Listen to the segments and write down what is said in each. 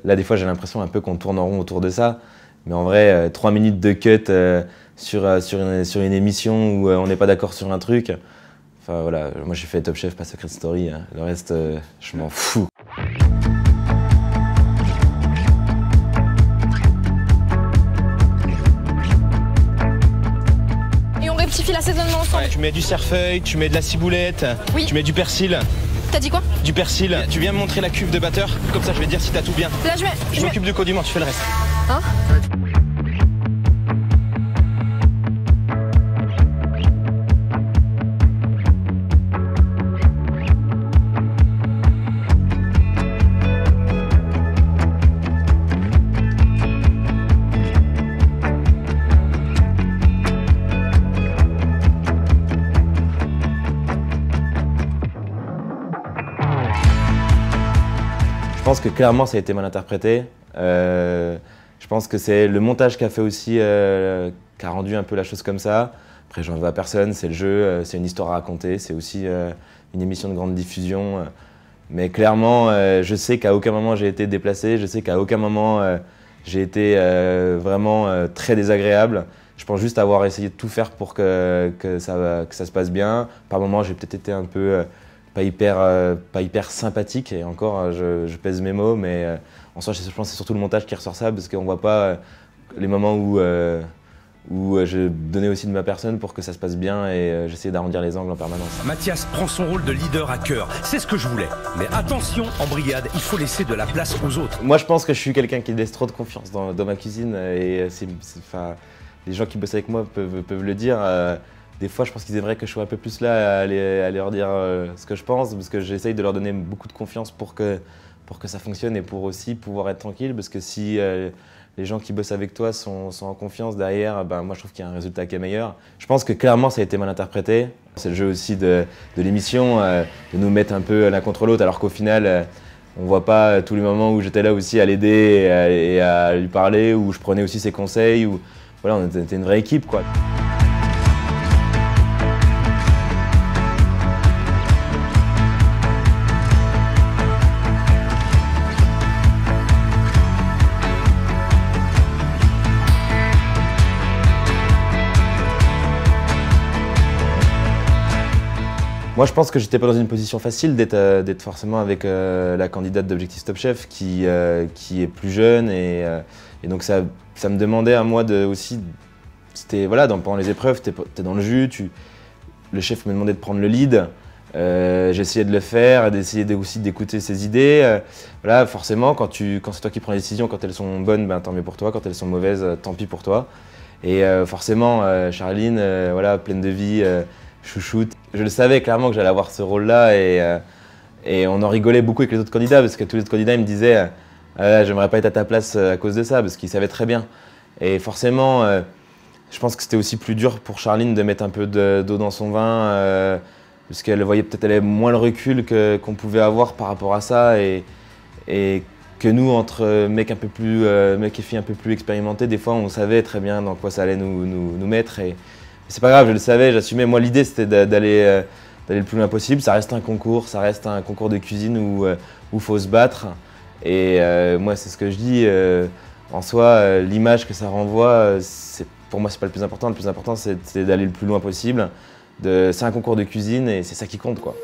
Là, des fois, j'ai l'impression un peu qu'on tourne en rond autour de ça. Mais en vrai, 3 minutes de cut sur une émission où on n'est pas d'accord sur un truc. Enfin voilà, moi j'ai fait Top Chef, pas Secret Story. Hein. Le reste, je m'en fous. Et on rectifie l'assaisonnement ensemble. Ouais, tu mets du cerfeuil, tu mets de la ciboulette, oui. Tu mets du persil. T'as dit quoi? Du persil. Tu viens me montrer la cuve de batteur, comme ça je vais te dire si t'as tout bien. Là je m'occupe du condiment, tu fais le reste. Hein? Je pense que clairement ça a été mal interprété. Je pense que c'est le montage qui a fait aussi, qui a rendu un peu la chose comme ça. Après j'en veux à personne, c'est le jeu, c'est une histoire à raconter, c'est aussi une émission de grande diffusion. Mais clairement, je sais qu'à aucun moment j'ai été déplacé, je sais qu'à aucun moment j'ai été vraiment très désagréable. Je pense juste avoir essayé de tout faire pour que ça se passe bien. Par moments j'ai peut-être été un peu pas hyper sympathique, et encore je pèse mes mots, mais en soi je pense que c'est surtout le montage qui ressort ça, parce qu'on voit pas les moments où je donnais aussi de ma personne pour que ça se passe bien, et j'essayais d'arrondir les angles en permanence. Mathias prend son rôle de leader à cœur, c'est ce que je voulais. Mais attention, en brigade, il faut laisser de la place aux autres. Moi je pense que je suis quelqu'un qui laisse trop de confiance dans ma cuisine, et les gens qui bossent avec moi peuvent le dire. Des fois, je pense qu'ils aimeraient que je sois un peu plus là à leur dire ce que je pense, parce que j'essaye de leur donner beaucoup de confiance pour que ça fonctionne, et pour aussi pouvoir être tranquille, parce que si les gens qui bossent avec toi sont en confiance derrière, ben, moi je trouve qu'il y a un résultat qui est meilleur. Je pense que clairement ça a été mal interprété. C'est le jeu aussi de l'émission, de nous mettre un peu l'un contre l'autre, alors qu'au final, on voit pas tous les moments où j'étais là aussi à l'aider et à lui parler, où je prenais aussi ses conseils, où voilà, on était une vraie équipe, quoi. Moi, je pense que j'étais pas dans une position facile d'être forcément avec la candidate d'Objectif Top Chef qui est plus jeune, et donc ça me demandait à moi aussi. C'était voilà, pendant les épreuves, t'es dans le jus, le chef me demandait de prendre le lead. J'essayais de le faire, d'essayer aussi d'écouter ses idées. Voilà, forcément, quand c'est toi qui prends les décisions, quand elles sont bonnes, ben, tant mieux pour toi. Quand elles sont mauvaises, tant pis pour toi. Et forcément, Charline, voilà, pleine de vie. Chouchoute. Je le savais clairement que j'allais avoir ce rôle-là, et on en rigolait beaucoup avec les autres candidats, parce que tous les autres candidats ils me disaient j'aimerais pas être à ta place à cause de ça, parce qu'ils savaient très bien. Et forcément, je pense que c'était aussi plus dur pour Charline de mettre un peu d'eau dans son vin, parce qu'elle voyait peut-être elle avait moins le recul qu'on pouvait avoir par rapport à ça, et que nous, entre mecs et filles un peu plus expérimentés, des fois on savait très bien dans quoi ça allait nous mettre. C'est pas grave, je le savais, j'assumais. Moi, l'idée, c'était d'aller le plus loin possible. Ça reste un concours de cuisine où il faut se battre. Et moi, c'est ce que je dis. En soi, l'image que ça renvoie, pour moi, c'est pas le plus important. Le plus important, c'est d'aller le plus loin possible. C'est un concours de cuisine, et c'est ça qui compte, quoi.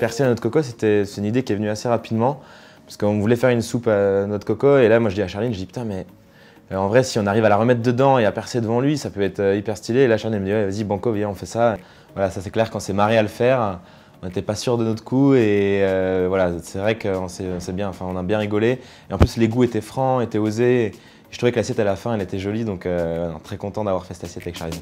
Percer à notre coco, c'est une idée qui est venue assez rapidement, parce qu'on voulait faire une soupe à notre coco, et là moi je dis à Charline, je dis putain, mais en vrai si on arrive à la remettre dedans et à percer devant lui, ça peut être hyper stylé. Et là Charline me dit ouais, vas-y banco, viens on fait ça. Voilà, ça c'est clair, quand c'est marré à le faire, on n'était pas sûr de notre coup, et voilà, c'est vrai qu'on on a bien rigolé, et en plus les goûts étaient francs, étaient osés, et je trouvais que l'assiette à la fin elle était jolie, donc très content d'avoir fait cette assiette avec Charline.